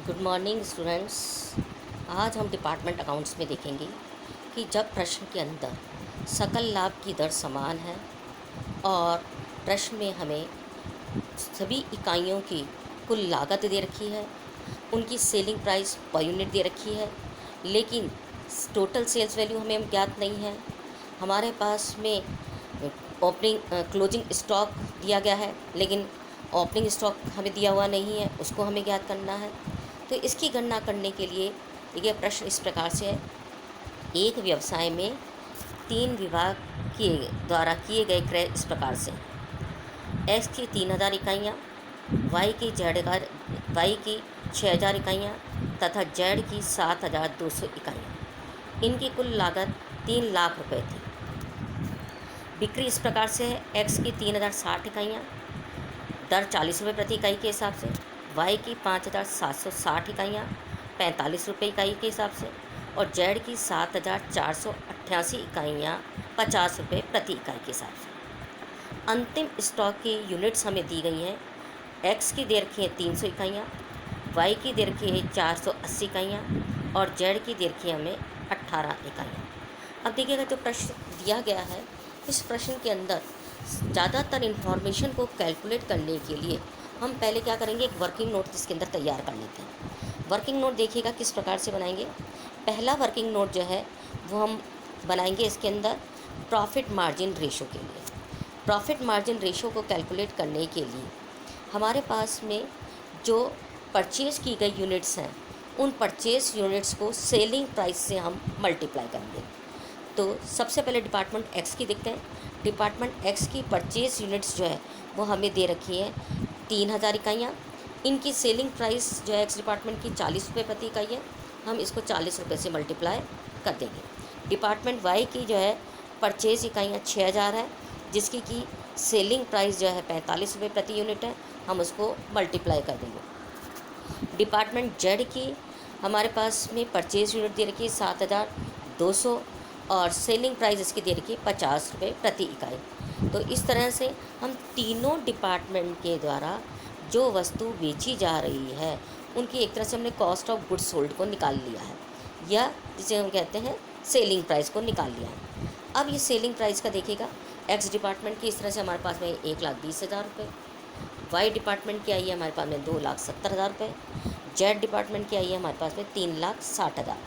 Good morning students. आज हम department accounts में देखेंगे कि जब प्रश्न के अंदर सकल लाभ की दर समान है और प्रश्न में हमें सभी इकाइयों की कुल लागत दे रखी है, उनकी सेलिंग प्राइस पर यूनिट दे रखी है, लेकिन टोटल सेल्स वैल्यू हमें ज्ञात नहीं है। हमारे पास में ओपनिंग क्लोजिंग स्टॉक दिया गया है, लेकिन ओपनिंग स्टॉक हमें दिया हुआ नहीं है, उसको हमें ज्ञात करना है। तो इसकी गणना करने के लिए देखिए प्रश्न इस प्रकार से है। एक व्यवसाय में 3 विभाग के द्वारा किए गए क्रय इस प्रकार से: एक्स की 3000 इकाइयाँ, वाई की 6000 इकाइयाँ तथा जेड की 7200 इकाइयाँ। इनकी कुल लागत 3 लाख रुपए थी। बिक्री इस प्रकार से है: एक्स की 3060 इकाइयाँ, दर 40 रुपये प्रति इकाई के हिसाब से; वाई की 5760 इकाइयाँ 45 रुपये इकाई के हिसाब से; और जेड की 7488 इकाइयाँ 50 रुपये प्रति इकाई के हिसाब से। अंतिम स्टॉक की यूनिट्स हमें दी गई हैं। एक्स की दे रखी है 300 इकाइयाँ, वाई की दे रखी है 480 इकाइयाँ और जेड की दे रखी है हमें 18 इकाइयाँ। अब देखिएगा जो प्रश्न दिया गया है, इस प्रश्न के अंदर ज़्यादातर इन्फॉर्मेशन को कैलकुलेट करने के लिए हम पहले क्या करेंगे, एक वर्किंग नोट इसके अंदर तैयार कर लेते हैं। वर्किंग नोट देखिएगा किस प्रकार से बनाएंगे। पहला वर्किंग नोट जो है वो हम बनाएंगे इसके अंदर प्रॉफिट मार्जिन रेशो के लिए। प्रॉफिट मार्जिन रेशो को कैलकुलेट करने के लिए हमारे पास में जो परचेज़ की गई यूनिट्स हैं, उन परचेज यूनिट्स को सेलिंग प्राइस से हम मल्टीप्लाई करेंगे। तो सबसे पहले डिपार्टमेंट एक्स की देखते हैं। डिपार्टमेंट एक्स की परचेज यूनिट्स जो है वो हमें दे रखी है 3000 इकाइयाँ। इनकी सेलिंग प्राइस जो है एक्स डिपार्टमेंट की 40 रुपये प्रति इकाई है। हम इसको 40 रुपये से मल्टीप्लाई कर देंगे। डिपार्टमेंट वाई की जो है परचेज इकाइयाँ 6000 है, जिसकी की सेलिंग प्राइस जो है 45 रुपये प्रति यूनिट है। हम उसको मल्टीप्लाई कर देंगे। डिपार्टमेंट जेड की हमारे पास में परचेज यूनिट दे रखी है 7200 और सेलिंग प्राइस इसकी दे रखी है 50 रुपये प्रति इकाई। तो इस तरह से हम तीनों डिपार्टमेंट के द्वारा जो वस्तु बेची जा रही है उनकी एक तरह से हमने कॉस्ट ऑफ गुड्स सोल्ड को निकाल लिया है, या जिसे हम कहते हैं सेलिंग प्राइस को निकाल लिया है। अब ये सेलिंग प्राइस का देखिएगा, एक्स डिपार्टमेंट की इस तरह से हमारे पास में 1,20,000 रुपये, वाई डिपार्टमेंट की आई है हमारे पास में 2,70,000 रुपये, जेड डिपार्टमेंट की आई है हमारे पास में 3,60,000।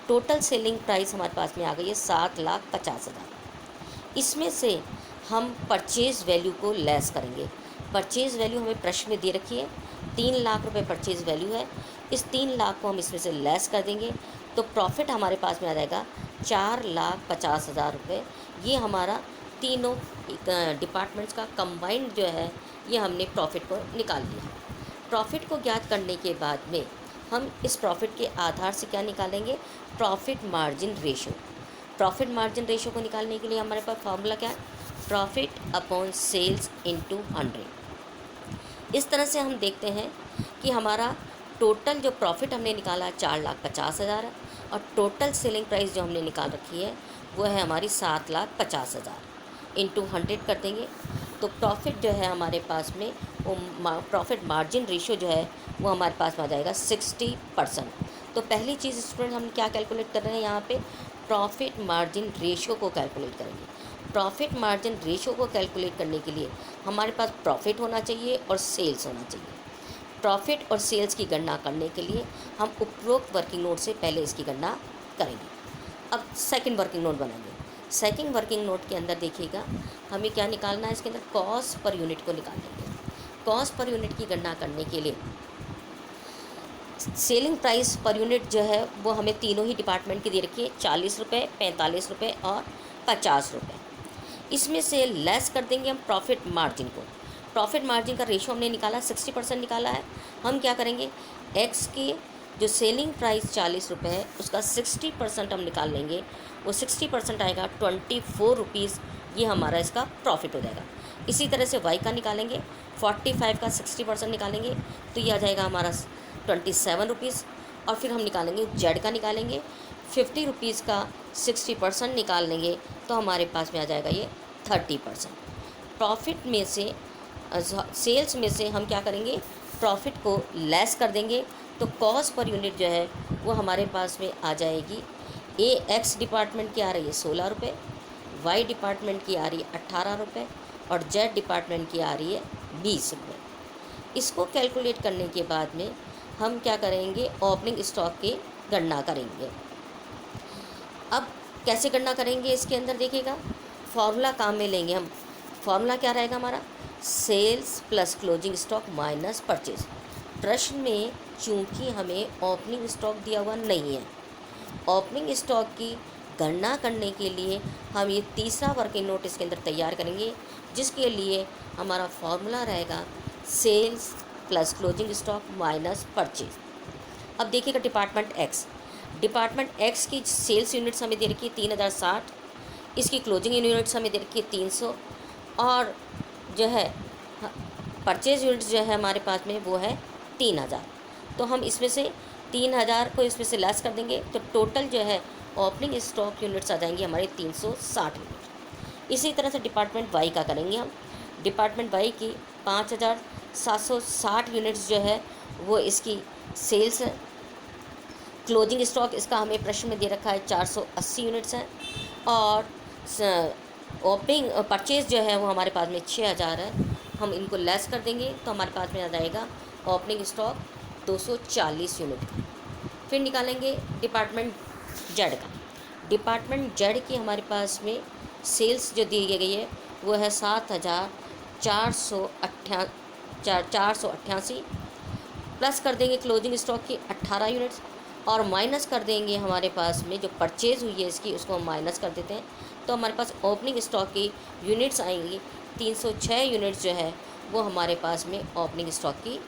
टोटल सेलिंग प्राइस हमारे पास में आ गई है 7,50,000। इसमें से हम परचेज़ वैल्यू को लेस करेंगे। परचेज़ वैल्यू हमें प्रश्न में दे रखी है 3 लाख रुपये परचेज़ वैल्यू है। इस 3 लाख को हम इसमें से लेस कर देंगे तो प्रॉफिट हमारे पास में आ जाएगा 4,50,000 रुपये। ये हमारा तीनों डिपार्टमेंट्स का कंबाइंड जो है ये हमने प्रॉफिट को निकाल लिया। प्रॉफिट को ज्ञात करने के बाद में हम इस प्रॉफिट के आधार से क्या निकालेंगे, profit margin ratio. Profit margin ratio को निकालने के लिए हमारे पास फार्मूला क्या है, प्रॉफिट अपॉन सेल्स इनटू 100। इस तरह से हम देखते हैं कि हमारा टोटल जो प्रॉफिट हमने निकाला है 4,50,000 है और टोटल सेलिंग प्राइस जो हमने निकाल रखी है वो है हमारी 7,50,000। इंटू 100 कर देंगे तो प्रॉफिट जो है हमारे पास में वो प्रॉफिट मार्जिन रेशो जो है वो हमारे पास में आ जाएगा 60%। तो पहली चीज़ स्टूडेंट हम क्या कैलकुलेट कर रहे हैं, यहाँ पे प्रॉफिट मार्जिन रेशो को कैलकुलेट करेंगे। प्रॉफिट मार्जिन रेशो को कैलकुलेट करने के लिए हमारे पास प्रॉफिट होना चाहिए और सेल्स होना चाहिए। प्रॉफिट और सेल्स की गणना करने के लिए हम उपरोक्त वर्किंग नोट से पहले इसकी गणना करेंगे। अब सेकंड वर्किंग नोट बनाएंगे। सेकंड वर्किंग नोट के अंदर देखिएगा हमें क्या निकालना है, इसके अंदर कॉस्ट पर यूनिट को निकालेंगे। कॉस्ट पर यूनिट की गणना करने के लिए सेलिंग प्राइस पर यूनिट जो है वो हमें तीनों ही डिपार्टमेंट की दे रखी है 40 रुपये, 45 रुपये और 50 रुपये। इसमें से लेस कर देंगे हम प्रॉफिट मार्जिन को। प्रॉफिट मार्जिन का रेशो हमने निकाला 60% निकाला है। हम क्या करेंगे, एक्स की जो सेलिंग प्राइस 40 रुपये है उसका 60% हम निकाल लेंगे। वो 60% आएगा 24 रुपीज़, ये हमारा इसका प्रॉफिट हो जाएगा। इसी तरह से वाई का निकालेंगे, 45 का 60% निकालेंगे तो ये आ जाएगा हमारा 27 रुपीज़। और फिर हम निकालेंगे जेड का, निकालेंगे 50 रुपीज़ का 60% निकाल लेंगे तो हमारे पास में आ जाएगा ये 30%। प्रॉफिट में से सेल्स में से हम क्या करेंगे, प्रॉफिट को लेस कर देंगे तो कॉस्ट पर यूनिट जो है वो हमारे पास में आ जाएगी। एक्स डिपार्टमेंट की आ रही है 16 रुपये, वाई डिपार्टमेंट की आ रही है 18 रुपये और जेड डिपार्टमेंट की आ रही है 20 रुपये। इसको कैलकुलेट करने के बाद में हम क्या करेंगे, ओपनिंग स्टॉक की गणना करेंगे। अब कैसे गणना करेंगे, इसके अंदर देखिएगा फॉर्मूला काम में लेंगे हम। फॉर्मूला क्या रहेगा हमारा, sales plus closing stock minus purchase. प्रश्न में चूंकि हमें ओपनिंग स्टॉक दिया हुआ नहीं है, ओपनिंग स्टॉक की गणना करने के लिए हम ये तीसरा वर्किंग नोट इसके अंदर तैयार करेंगे, जिसके लिए हमारा फॉर्मूला रहेगा sales plus closing stock minus purchase. अब देखिएगा डिपार्टमेंट एक्स की सेल्स यूनिट्स हमें दे रखी है 3060, इसकी क्लोजिंग यूनिट्स हमें दे रखी है 300 और जो है परचेज यूनिट्स जो है हमारे पास में वो है 3000। तो हम इसमें से 3000 को इसमें से लेस कर देंगे तो टोटल जो है ओपनिंग स्टॉक यूनिट्स आ जाएंगी हमारे 360 यूनिट। इसी तरह से डिपार्टमेंट वाई का करेंगे हम। डिपार्टमेंट वाई की 5760 यूनिट्स जो है वो इसकी सेल्स है। क्लोजिंग स्टॉक इसका हमें प्रश्न में दे रखा है 480 यूनिट्स हैं और ओपनिंग परचेज जो है वो हमारे पास में 6000 है। हम इनको लेस कर देंगे तो हमारे पास में आ जाएगा ओपनिंग स्टॉक 240 यूनिट। फिर निकालेंगे डिपार्टमेंट जेड का। डिपार्टमेंट जेड की हमारे पास में सेल्स जो दी गई है वो है 7488 प्लस कर देंगे क्लोजिंग स्टॉक की 18 यूनिट्स और माइनस कर देंगे हमारे पास में जो परचेज़ हुई है इसकी, उसको हम माइनस कर देते हैं तो हमारे पास ओपनिंग स्टॉक की यूनिट्स आएंगी 306 यूनिट्स जो है वो हमारे पास में ओपनिंग स्टॉक की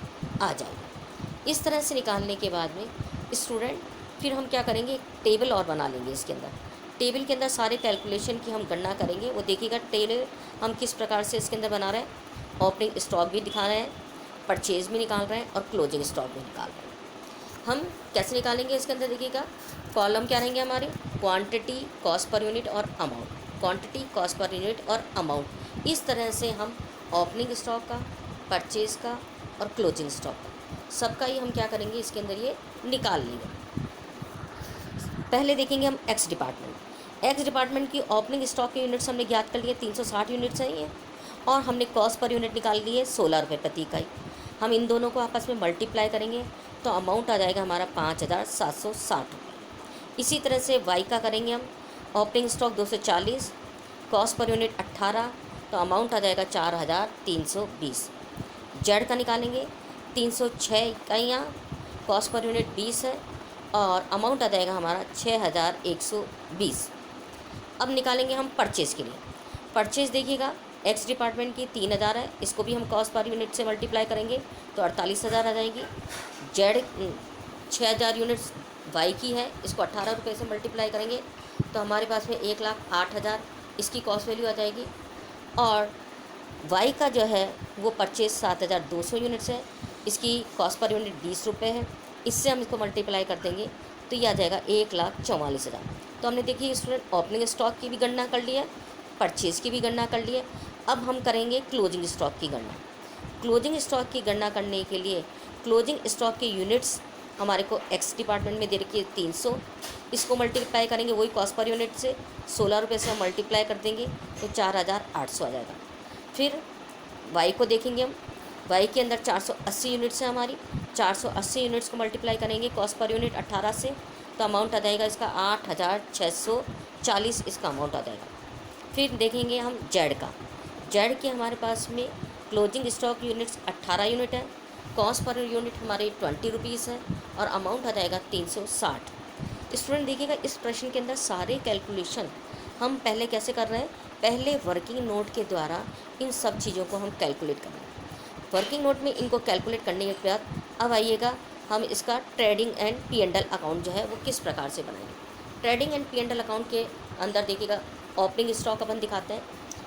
आ जाएगी। इस तरह से निकालने के बाद में स्टूडेंट फिर हम क्या करेंगे, एक टेबल और बना लेंगे। इसके अंदर टेबल के अंदर सारे कैलकुलेशन की हम गणना करेंगे। वो देखिएगा टेबल हम किस प्रकार से इसके अंदर बना रहे हैं, ओपनिंग स्टॉक भी दिखा रहे हैं, परचेज भी निकाल रहे हैं और क्लोजिंग स्टॉक भी निकाल रहे हैं। हम कैसे निकालेंगे इसके अंदर देखिएगा, कॉलम क्या रहेंगे हमारे, क्वांटिटी, कॉस्ट पर यूनिट और amount. Quantity, cost per unit और अमाउंट, इस तरह से हम ओपनिंग स्टॉक का, परचेज का और क्लोजिंग स्टॉक का सबका ही हम क्या करेंगे इसके अंदर ये निकाल लेंगे। पहले देखेंगे हम एक्स डिपार्टमेंट की ओपनिंग स्टॉक के यूनिट्स हमने ज्ञात कर लिए 360 यूनिट्स हैं ये, और हमने कॉस्ट पर यूनिट निकाल ली है 16 रुपये प्रति इकाई। हम इन दोनों को आपस में मल्टीप्लाई करेंगे तो अमाउंट आ जाएगा हमारा 5760 रुपये। इसी तरह से वाई का करेंगे हम, opening stock 240, cost per unit 18 तो अमाउंट आ जाएगा 4320। जेड का निकालेंगे 306 इकाइयाँ, कॉस्ट पर यूनिट 20 है और अमाउंट आ जाएगा हमारा 6120। अब निकालेंगे हम परचेज़ के लिए। परचेज़ देखिएगा एक्स डिपार्टमेंट की 3000 है, इसको भी हम कॉस्ट पर यूनिट से मल्टीप्लाई करेंगे तो 48000 आ जाएगी। जेड 6000 यूनिट्स वाई की है, इसको 18 रुपये से मल्टीप्लाई करेंगे तो हमारे पास में 1,08,000 इसकी कॉस्ट वैल्यू आ जाएगी। और वाई का जो है वो परचेज 7200 यूनिट्स है, इसकी कॉस्ट पर यूनिट 20 रुपये है, इससे हम इसको मल्टीप्लाई कर देंगे तो ये आ जाएगा 1,44,000। तो हमने देखिए स्टूडेंट ओपनिंग स्टॉक की भी गणना कर ली है, परचेज़ की भी गणना कर ली है। अब हम करेंगे क्लोजिंग स्टॉक की गणना। क्लोजिंग स्टॉक की गणना करने के लिए क्लोजिंग स्टॉक के यूनिट्स हमारे को एक्स डिपार्टमेंट में दे रखी है 300, इसको मल्टीप्लाई करेंगे वही कॉस्ट पर यूनिट से 16 रुपये से हम मल्टीप्लाई कर देंगे तो 4800 आ जाएगा। फिर वाई को देखेंगे हम, वाई के अंदर 480 यूनिट्स हैं हमारी, 480 यूनिट्स को मल्टीप्लाई करेंगे कॉस्ट पर यूनिट 18 से तो अमाउंट आ जाएगा इसका 8640 इसका अमाउंट आ जाएगा। फिर देखेंगे हम जेड का। जेड के हमारे पास में क्लोजिंग स्टॉक यूनिट्स 18 यूनिट है, कॉस्ट पर यूनिट हमारे 20 रुपीज़ है और अमाउंट आ जाएगा 360। स्टूडेंट देखिएगा इस प्रश्न के अंदर सारे कैलकुलेशन हम पहले कैसे कर रहे हैं, पहले वर्किंग नोट के द्वारा इन सब चीज़ों को हम कैलकुलेट कर रहे हैं। वर्किंग नोट में इनको कैलकुलेट करने के बाद अब आइएगा हम इसका ट्रेडिंग एंड P&L अकाउंट जो है वो किस प्रकार से बनाएंगे। ट्रेडिंग एंड P&L अकाउंट के अंदर देखिएगा ओपनिंग स्टॉक अपन दिखाते हैं।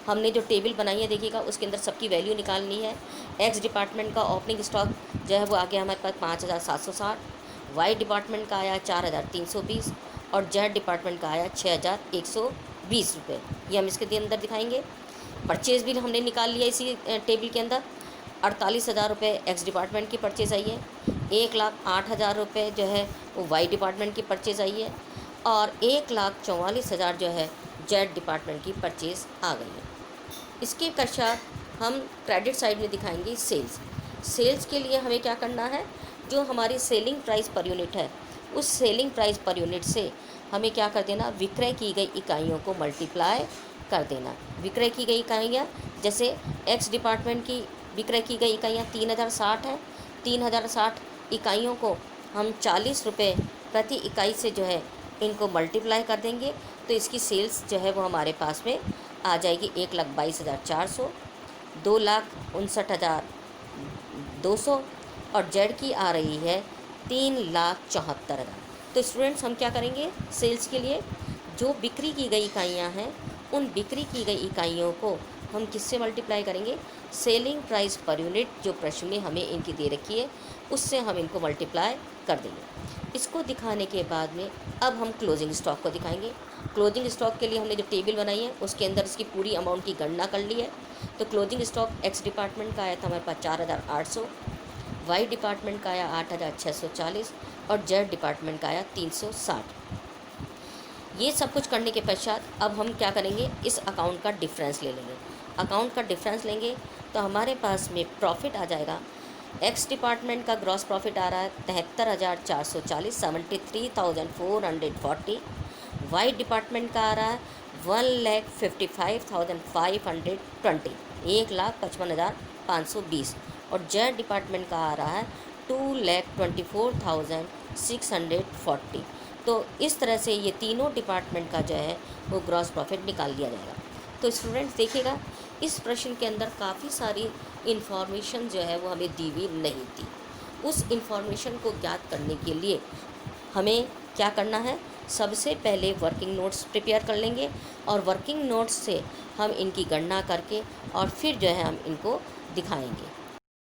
हमने जो टेबल बनाई है देखिएगा उसके अंदर सबकी वैल्यू निकालनी है। एक्स डिपार्टमेंट का ओपनिंग स्टॉक जो है वो आ गया हमारे पास 5760, वाई डिपार्टमेंट का आया 4320 और जेड डिपार्टमेंट का आया 6120 रुपये। ये हम इसके अंदर दिखाएंगे। परचेज़ बिल हमने निकाल लिया इसी टेबल के अंदर, 48,000 रुपये एक्स डिपार्टमेंट की परचेज़ आई है, 1,08,000 रुपये जो है वो वाई डिपार्टमेंट की परचेज़ आई है, और 1,44,000 जो है जेड डिपार्टमेंट की परचेज़ आ गई है। इसके पश्चात हम क्रेडिट साइड में दिखाएंगे सेल्स। सेल्स के लिए हमें क्या करना है, जो हमारी सेलिंग प्राइस पर यूनिट है, उस सेलिंग प्राइस पर यूनिट से हमें क्या कर देना, विक्रय की गई इकाइयों को मल्टीप्लाई कर देना। विक्रय की गई इकाइयाँ, जैसे एक्स डिपार्टमेंट की विक्रय की गई इकाइयाँ 3,060 हैं, 3,060 इकाइयों को हम 40 रुपये प्रति इकाई से जो है इनको मल्टीप्लाई कर देंगे, तो इसकी सेल्स जो है वो हमारे पास में आ जाएगी 1,22,400, 2,59,200, और जेड की आ रही है 3,74,000। तो स्टूडेंट्स हम क्या करेंगे, सेल्स के लिए जो बिक्री की गई इकाइयाँ हैं, उन बिक्री की गई इकाइयों को हम किससे मल्टीप्लाई करेंगे, सेलिंग प्राइस पर यूनिट जो प्रश्न में हमें इनकी दे रखी है उससे हम इनको मल्टीप्लाई कर देंगे। इसको दिखाने के बाद में अब हम क्लोजिंग स्टॉक को दिखाएंगे। क्लोजिंग स्टॉक के लिए हमने जो टेबल बनाई है उसके अंदर इसकी पूरी अमाउंट की गणना कर ली है। तो क्लोजिंग स्टॉक एक्स डिपार्टमेंट का आया था हमारे पास 4,800, वाई डिपार्टमेंट का आया 8,640, और जेड डिपार्टमेंट का आया 360। ये सब कुछ करने के पश्चात अब हम क्या करेंगे, इस अकाउंट का डिफरेंस ले लेंगे। अकाउंट का डिफरेंस लेंगे तो हमारे पास में प्रॉफिट आ जाएगा। एक्स डिपार्टमेंट का ग्रॉस प्रॉफिट आ रहा है 73,440, 73,440। वाई डिपार्टमेंट का आ रहा है 1,55,520, 1,55,520, और जेड डिपार्टमेंट का आ रहा है 2,24,640। तो इस तरह से ये तीनों डिपार्टमेंट का जो है वो ग्रॉस प्रॉफिट निकाल दिया जाएगा। तो स्टूडेंट्स देखिएगा, इस प्रश्न के अंदर काफ़ी सारी इन्फॉर्मेशन जो है वो हमें दी हुई नहीं थी। उस इन्फॉर्मेशन को ज्ञात करने के लिए हमें क्या करना है, सबसे पहले वर्किंग नोट्स प्रिपेयर कर लेंगे, और वर्किंग नोट्स से हम इनकी गणना करके और फिर जो है हम इनको दिखाएंगे।